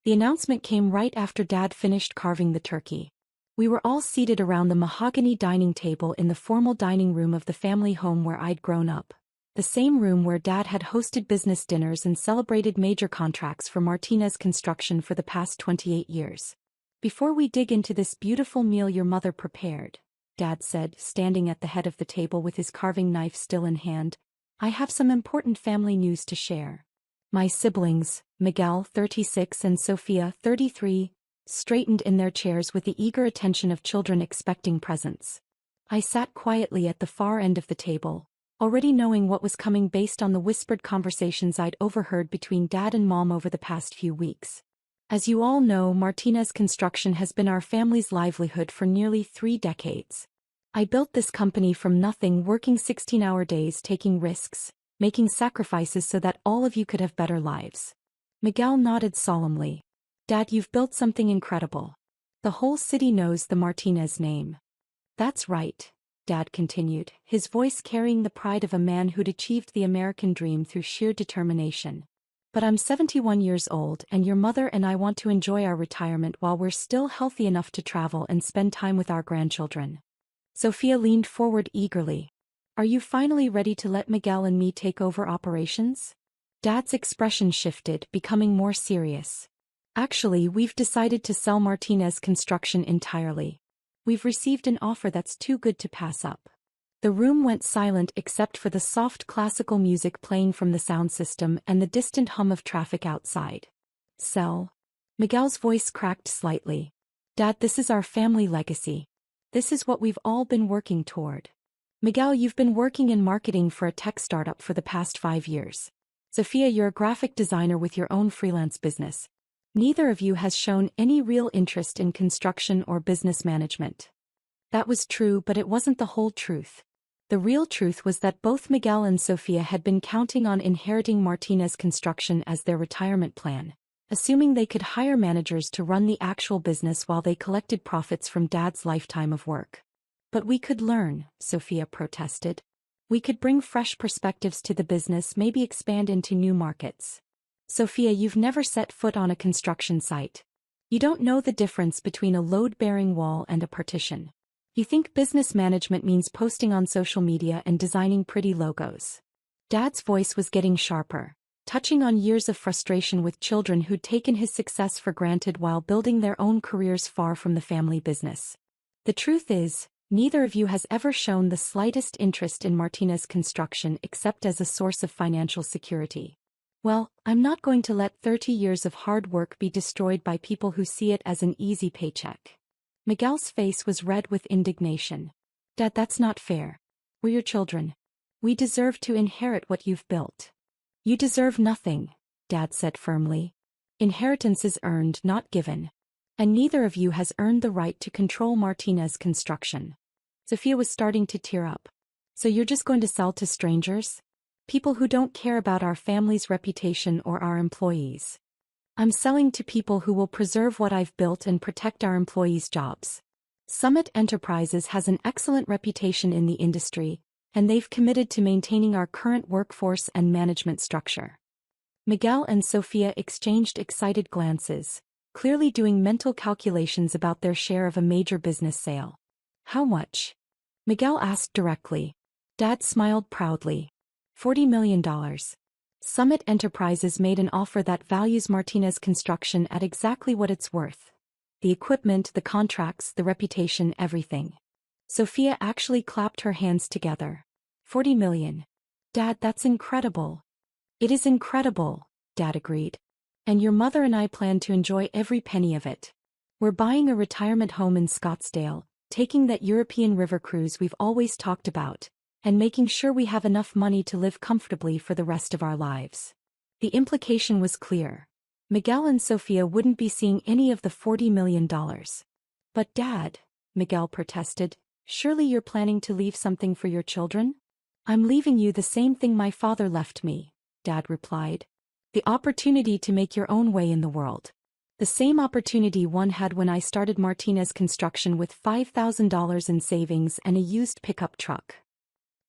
The announcement came right after Dad finished carving the turkey. We were all seated around the mahogany dining table in the formal dining room of the family home where I'd grown up. The same room where Dad had hosted business dinners and celebrated major contracts for Martinez Construction for the past 28 years. "Before we dig into this beautiful meal your mother prepared," Dad said, standing at the head of the table with his carving knife still in hand, "I have some important family news to share." My siblings, Miguel, 36, and Sofia, 33, straightened in their chairs with the eager attention of children expecting presents. I sat quietly at the far end of the table, already knowing what was coming based on the whispered conversations I'd overheard between Dad and Mom over the past few weeks. As you all know, Martinez Construction has been our family's livelihood for nearly 3 decades. I built this company from nothing, working 16-hour days, taking risks, making sacrifices so that all of you could have better lives. Miguel nodded solemnly. "Dad, you've built something incredible. The whole city knows the Martinez name." "That's right," Dad continued, his voice carrying the pride of a man who'd achieved the American dream through sheer determination. "But I'm 71 years old and your mother and I want to enjoy our retirement while we're still healthy enough to travel and spend time with our grandchildren." Sofia leaned forward eagerly. "Are you finally ready to let Miguel and me take over operations?" Dad's expression shifted, becoming more serious. "Actually, we've decided to sell Martinez Construction entirely. We've received an offer that's too good to pass up." The room went silent except for the soft classical music playing from the sound system and the distant hum of traffic outside. "Sell?" Miguel's voice cracked slightly. "Dad, this is our family legacy. This is what we've all been working toward." "Miguel, you've been working in marketing for a tech startup for the past 5 years. Sofia, you're a graphic designer with your own freelance business. Neither of you has shown any real interest in construction or business management." That was true, but it wasn't the whole truth. The real truth was that both Miguel and Sofia had been counting on inheriting Martinez Construction as their retirement plan, assuming they could hire managers to run the actual business while they collected profits from Dad's lifetime of work. "But we could learn," Sofia protested. "We could bring fresh perspectives to the business, maybe expand into new markets." "Sofia, you've never set foot on a construction site. You don't know the difference between a load-bearing wall and a partition. You think business management means posting on social media and designing pretty logos." Dad's voice was getting sharper, touching on years of frustration with children who'd taken his success for granted while building their own careers far from the family business. "The truth is, neither of you has ever shown the slightest interest in Martinez Construction except as a source of financial security. Well, I'm not going to let 30 years of hard work be destroyed by people who see it as an easy paycheck." Miguel's face was red with indignation. "Dad, that's not fair. We're your children. We deserve to inherit what you've built." "You deserve nothing," Dad said firmly. "Inheritance is earned, not given. And neither of you has earned the right to control Martinez Construction." Sofia was starting to tear up. "So you're just going to sell to strangers? People who don't care about our family's reputation or our employees?" "I'm selling to people who will preserve what I've built and protect our employees' jobs. Summit Enterprises has an excellent reputation in the industry, and they've committed to maintaining our current workforce and management structure." Miguel and Sofia exchanged excited glances, clearly doing mental calculations about their share of a major business sale. "How much?" Miguel asked directly. Dad smiled proudly. $40 million. Summit Enterprises made an offer that values Martinez Construction at exactly what it's worth. The equipment, the contracts, the reputation, everything. Sofia actually clapped her hands together. $40 million. "Dad, that's incredible." "It is incredible," Dad agreed. "And your mother and I plan to enjoy every penny of it. We're buying a retirement home in Scottsdale, taking that European river cruise we've always talked about, and making sure we have enough money to live comfortably for the rest of our lives." The implication was clear. Miguel and Sofia wouldn't be seeing any of the $40 million. "But Dad," Miguel protested, "surely you're planning to leave something for your children?" "I'm leaving you the same thing my father left me," Dad replied. "The opportunity to make your own way in the world. The same opportunity one had when I started Martinez Construction with $5,000 in savings and a used pickup truck."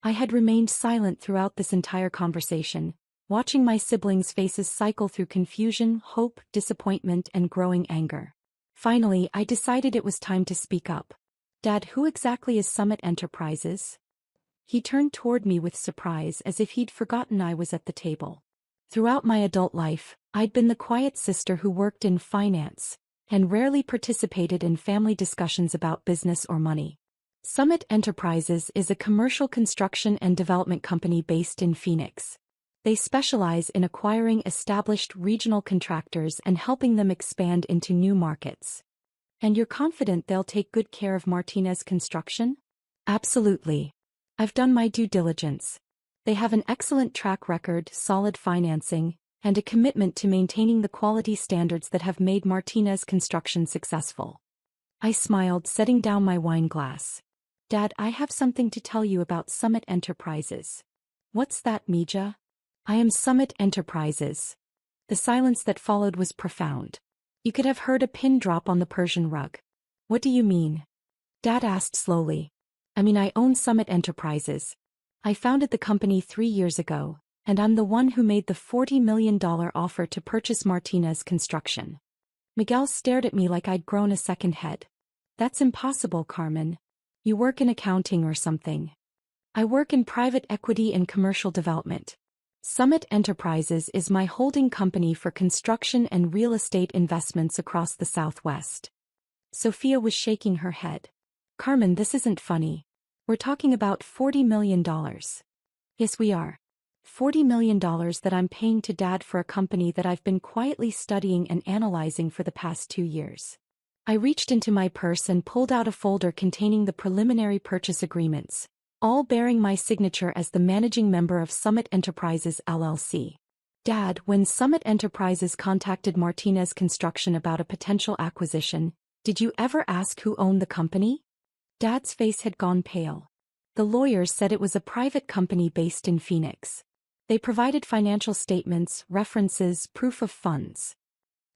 I had remained silent throughout this entire conversation, watching my siblings' faces cycle through confusion, hope, disappointment, and growing anger. Finally, I decided it was time to speak up. Dad, who exactly is Summit Enterprises? He turned toward me with surprise as if he'd forgotten I was at the table. Throughout my adult life, I'd been the quiet sister who worked in finance and rarely participated in family discussions about business or money. Summit Enterprises is a commercial construction and development company based in Phoenix. They specialize in acquiring established regional contractors and helping them expand into new markets. And you're confident they'll take good care of Martinez Construction? Absolutely. I've done my due diligence. They have an excellent track record, solid financing, and a commitment to maintaining the quality standards that have made Martinez Construction successful. I smiled, setting down my wine glass. Dad, I have something to tell you about Summit Enterprises. What's that, Mija? I am Summit Enterprises. The silence that followed was profound. You could have heard a pin drop on the Persian rug. What do you mean? Dad asked slowly. I own Summit Enterprises. I founded the company 3 years ago, and I'm the one who made the $40 million offer to purchase Martinez Construction. Miguel stared at me like I'd grown a second head. That's impossible, Carmen. You work in accounting or something. I work in private equity and commercial development. Summit Enterprises is my holding company for construction and real estate investments across the Southwest. Sophia was shaking her head. Carmen, this isn't funny. We're talking about $40 million. Yes, we are. $40 million that I'm paying to Dad for a company that I've been quietly studying and analyzing for the past 2 years. I reached into my purse and pulled out a folder containing the preliminary purchase agreements, all bearing my signature as the managing member of Summit Enterprises LLC. Dad, when Summit Enterprises contacted Martinez Construction about a potential acquisition, did you ever ask who owned the company? Dad's face had gone pale. The lawyers said it was a private company based in Phoenix. They provided financial statements, references, proof of funds.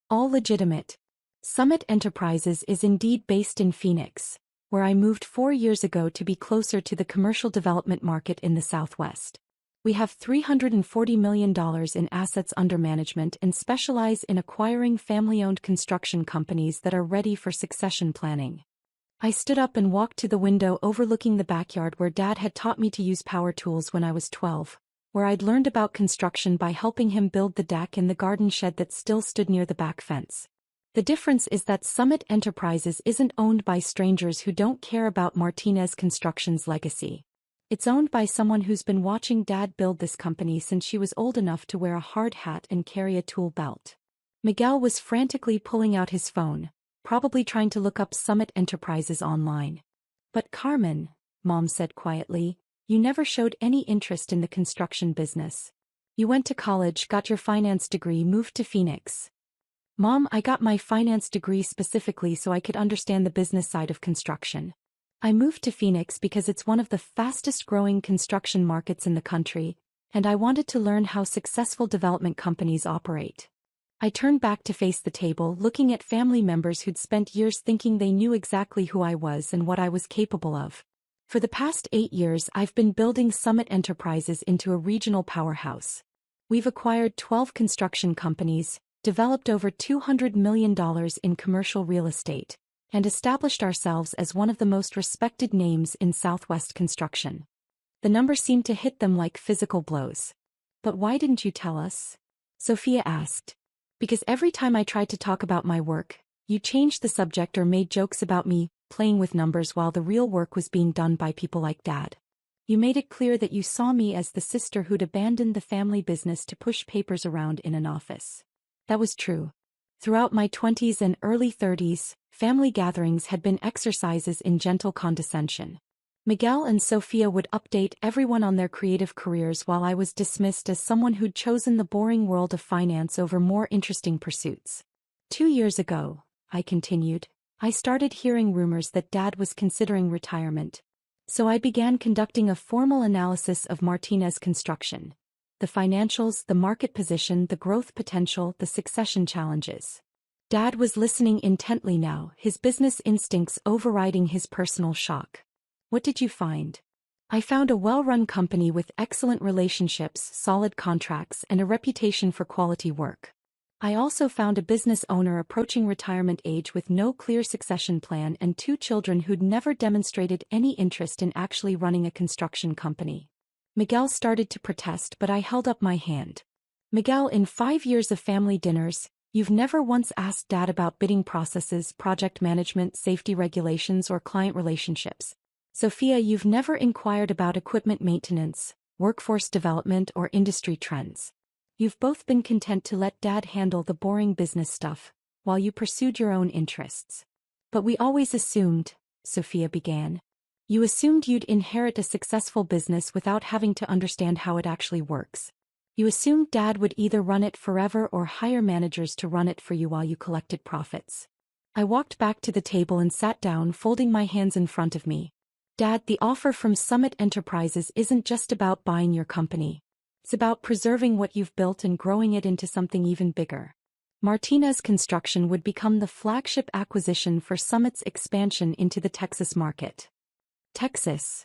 All legitimate. Summit Enterprises is indeed based in Phoenix, where I moved 4 years ago to be closer to the commercial development market in the Southwest. We have $340 million in assets under management and specialize in acquiring family-owned construction companies that are ready for succession planning. I stood up and walked to the window overlooking the backyard where Dad had taught me to use power tools when I was 12, where I'd learned about construction by helping him build the deck in the garden shed that still stood near the back fence. The difference is that Summit Enterprises isn't owned by strangers who don't care about Martinez Construction's legacy. It's owned by someone who's been watching Dad build this company since she was old enough to wear a hard hat and carry a tool belt. Miguel was frantically pulling out his phone, probably trying to look up Summit Enterprises online. But Carmen, Mom said quietly, you never showed any interest in the construction business. You went to college, got your finance degree, moved to Phoenix. Mom, I got my finance degree specifically so I could understand the business side of construction. I moved to Phoenix because it's one of the fastest-growing construction markets in the country, and I wanted to learn how successful development companies operate. I turned back to face the table, looking at family members who'd spent years thinking they knew exactly who I was and what I was capable of. For the past 8 years, I've been building Summit Enterprises into a regional powerhouse. We've acquired 12 construction companies, developed over $200 million in commercial real estate, and established ourselves as one of the most respected names in Southwest construction. The number seemed to hit them like physical blows. But why didn't you tell us? Sophia asked. Because every time I tried to talk about my work, you changed the subject or made jokes about me playing with numbers while the real work was being done by people like Dad. You made it clear that you saw me as the sister who'd abandoned the family business to push papers around in an office. That was true. Throughout my 20s and early 30s, family gatherings had been exercises in gentle condescension. Miguel and Sophia would update everyone on their creative careers while I was dismissed as someone who'd chosen the boring world of finance over more interesting pursuits. 2 years ago, I continued, I started hearing rumors that Dad was considering retirement. So I began conducting a formal analysis of Martinez Construction. The financials, the market position, the growth potential, the succession challenges. Dad was listening intently now, his business instincts overriding his personal shock. What did you find? I found a well-run company with excellent relationships, solid contracts, and a reputation for quality work. I also found a business owner approaching retirement age with no clear succession plan and 2 children who'd never demonstrated any interest in actually running a construction company. Miguel started to protest, but I held up my hand. Miguel, in 5 years of family dinners, you've never once asked Dad about bidding processes, project management, safety regulations, or client relationships. Sophia, you've never inquired about equipment maintenance, workforce development, or industry trends. You've both been content to let Dad handle the boring business stuff, while you pursued your own interests. But we always assumed, Sophia began. You assumed you'd inherit a successful business without having to understand how it actually works. You assumed Dad would either run it forever or hire managers to run it for you while you collected profits. I walked back to the table and sat down, folding my hands in front of me. Dad, the offer from Summit Enterprises isn't just about buying your company. It's about preserving what you've built and growing it into something even bigger. Martinez Construction would become the flagship acquisition for Summit's expansion into the Texas market. Texas.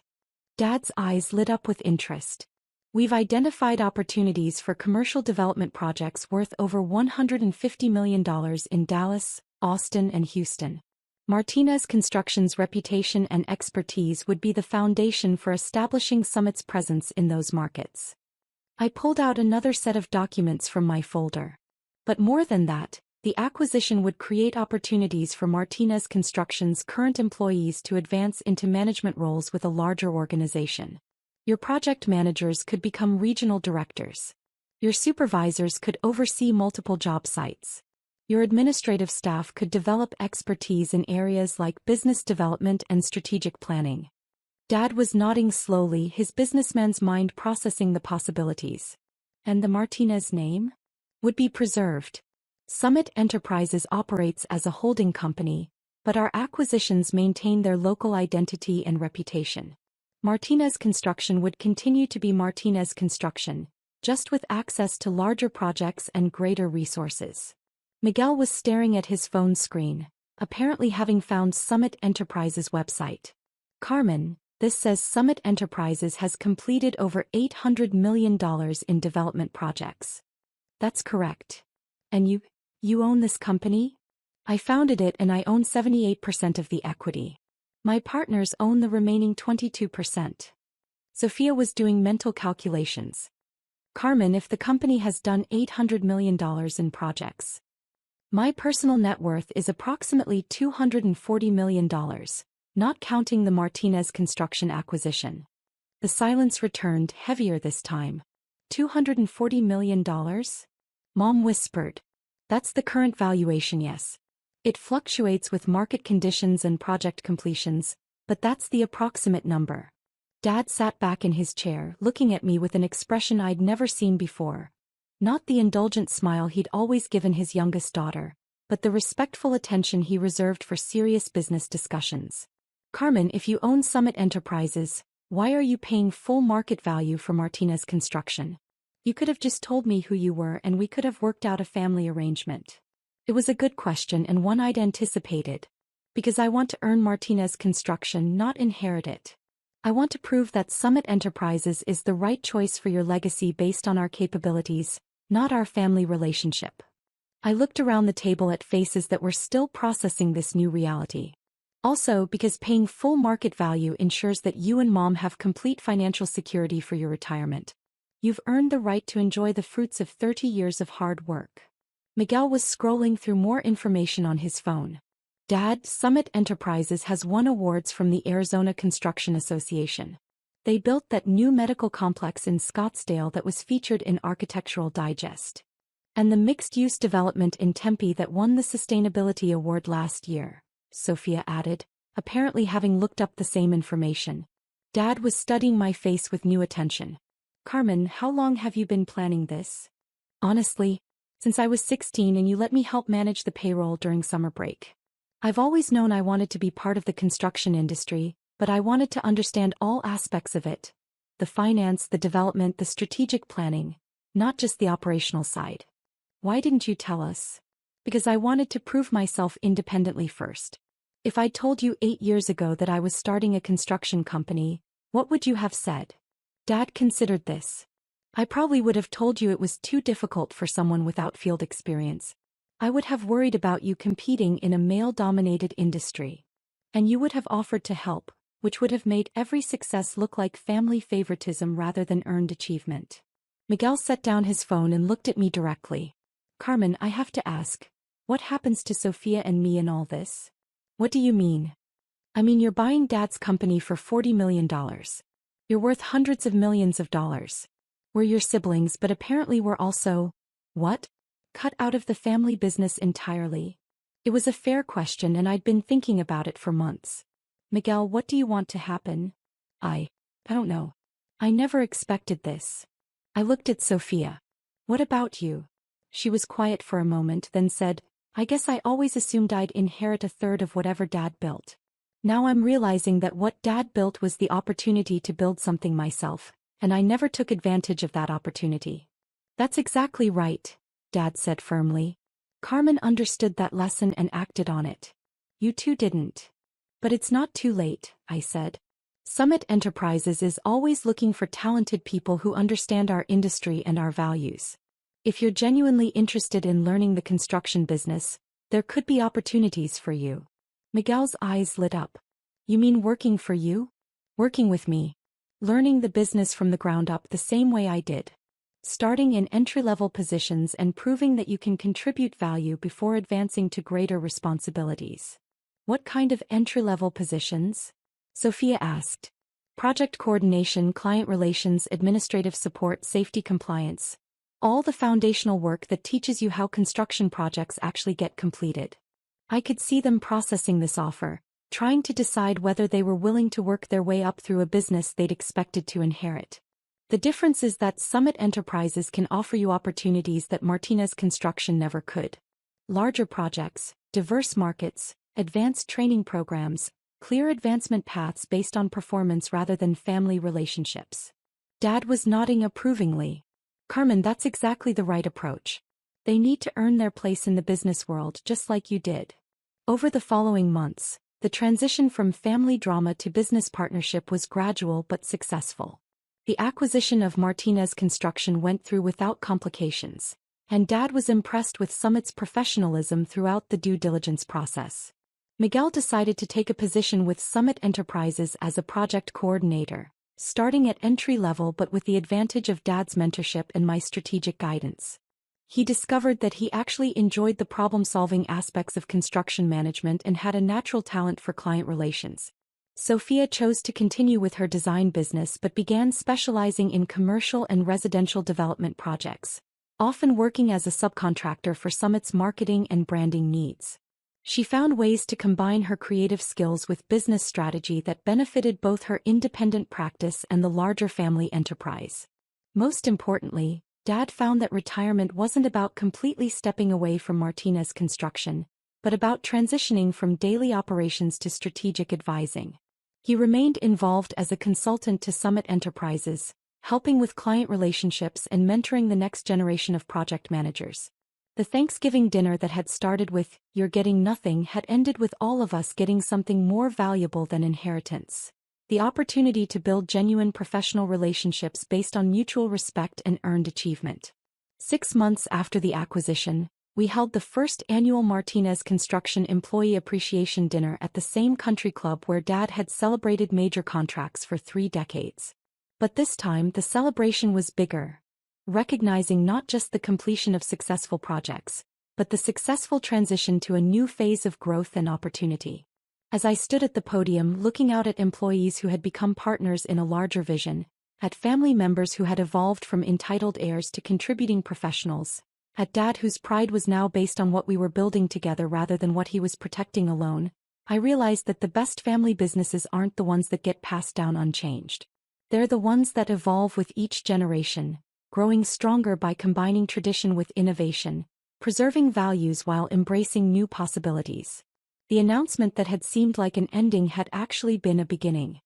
Dad's eyes lit up with interest. We've identified opportunities for commercial development projects worth over $150 million in Dallas, Austin, and Houston. Martinez Construction's reputation and expertise would be the foundation for establishing Summit's presence in those markets. I pulled out another set of documents from my folder. But more than that, the acquisition would create opportunities for Martinez Construction's current employees to advance into management roles with a larger organization. Your project managers could become regional directors. Your supervisors could oversee multiple job sites. Your administrative staff could develop expertise in areas like business development and strategic planning. Dad was nodding slowly, his businessman's mind processing the possibilities. And the Martinez name? Would be preserved. Summit Enterprises operates as a holding company, but our acquisitions maintain their local identity and reputation. Martinez Construction would continue to be Martinez Construction, just with access to larger projects and greater resources. Miguel was staring at his phone screen, apparently having found Summit Enterprises' website. Carmen, this says Summit Enterprises has completed over $800 million in development projects. That's correct. And you own this company? I founded it and I own 78% of the equity. My partners own the remaining 22%. Sophia was doing mental calculations. Carmen, if the company has done $800 million in projects, my personal net worth is approximately $240 million, not counting the Martinez Construction acquisition. The silence returned, heavier this time. $240 million? Mom whispered. That's the current valuation, yes. It fluctuates with market conditions and project completions, but that's the approximate number. Dad sat back in his chair, looking at me with an expression I'd never seen before. Not the indulgent smile he'd always given his youngest daughter, but the respectful attention he reserved for serious business discussions. Carmen, if you own Summit Enterprises, why are you paying full market value for Martinez Construction? You could have just told me who you were and we could have worked out a family arrangement. It was a good question and one I'd anticipated. Because I want to earn Martinez Construction, not inherit it. I want to prove that Summit Enterprises is the right choice for your legacy based on our capabilities, not our family relationship. I looked around the table at faces that were still processing this new reality. Also, because paying full market value ensures that you and Mom have complete financial security for your retirement. You've earned the right to enjoy the fruits of 30 years of hard work. Miguel was scrolling through more information on his phone. Dad, Summit Enterprises has won awards from the Arizona Construction Association. They built that new medical complex in Scottsdale that was featured in Architectural Digest. And the mixed-use development in Tempe that won the Sustainability Award last year, Sophia added, apparently having looked up the same information. Dad was studying my face with new attention. Carmen, how long have you been planning this? Honestly, since I was 16 and you let me help manage the payroll during summer break. I've always known I wanted to be part of the construction industry, but I wanted to understand all aspects of it. The finance, the development, the strategic planning, not just the operational side. Why didn't you tell us? Because I wanted to prove myself independently first. If I'd told you 8 years ago that I was starting a construction company, What would you have said? Dad considered this. I probably would have told you it was too difficult for someone without field experience. I would have worried about you competing in a male-dominated industry. And you would have offered to help, which would have made every success look like family favoritism rather than earned achievement. Miguel set down his phone and looked at me directly. Carmen, I have to ask, what happens to Sophia and me in all this? What do you mean? I mean you're buying Dad's company for $40 million. You're worth hundreds of millions of dollars. We're your siblings, but apparently we're also... What? Cut out of the family business entirely? It was a fair question and I'd been thinking about it for months. Miguel, what do you want to happen? I don't know. I never expected this. I looked at Sophia. What about you? She was quiet for a moment, then said, I guess I always assumed I'd inherit a third of whatever Dad built. Now I'm realizing that what Dad built was the opportunity to build something myself, and I never took advantage of that opportunity. That's exactly right, Dad said firmly. Carmen understood that lesson and acted on it. You two didn't. But it's not too late, I said. Summit Enterprises is always looking for talented people who understand our industry and our values. If you're genuinely interested in learning the construction business, there could be opportunities for you. Miguel's eyes lit up. You mean working for you? Working with me. Learning the business from the ground up the same way I did. Starting in entry-level positions and proving that you can contribute value before advancing to greater responsibilities. What kind of entry-level positions? Sophia asked. Project coordination, client relations, administrative support, safety compliance. All the foundational work that teaches you how construction projects actually get completed. I could see them processing this offer, trying to decide whether they were willing to work their way up through a business they'd expected to inherit. The difference is that Summit Enterprises can offer you opportunities that Martinez Construction never could. Larger projects, diverse markets, advanced training programs, clear advancement paths based on performance rather than family relationships. Dad was nodding approvingly. Carmen, that's exactly the right approach. They need to earn their place in the business world just like you did. Over the following months, the transition from family drama to business partnership was gradual but successful. The acquisition of Martinez Construction went through without complications, and Dad was impressed with Summit's professionalism throughout the due diligence process. Miguel decided to take a position with Summit Enterprises as a project coordinator, starting at entry level but with the advantage of Dad's mentorship and my strategic guidance. He discovered that he actually enjoyed the problem-solving aspects of construction management and had a natural talent for client relations. Sophia chose to continue with her design business but began specializing in commercial and residential development projects, often working as a subcontractor for Summit's marketing and branding needs. She found ways to combine her creative skills with business strategy that benefited both her independent practice and the larger family enterprise. Most importantly, Dad found that retirement wasn't about completely stepping away from Martinez Construction, but about transitioning from daily operations to strategic advising. He remained involved as a consultant to Summit Enterprises, helping with client relationships and mentoring the next generation of project managers. The Thanksgiving dinner that had started with, "You're getting nothing," had ended with all of us getting something more valuable than inheritance. The opportunity to build genuine professional relationships based on mutual respect and earned achievement. 6 months after the acquisition, we held the first annual Martinez Construction Employee Appreciation Dinner at the same country club where Dad had celebrated major contracts for 3 decades. But this time the celebration was bigger, recognizing not just the completion of successful projects, but the successful transition to a new phase of growth and opportunity. As I stood at the podium looking out at employees who had become partners in a larger vision, at family members who had evolved from entitled heirs to contributing professionals, at Dad whose pride was now based on what we were building together rather than what he was protecting alone, I realized that the best family businesses aren't the ones that get passed down unchanged. They're the ones that evolve with each generation, growing stronger by combining tradition with innovation, preserving values while embracing new possibilities. The announcement that had seemed like an ending had actually been a beginning.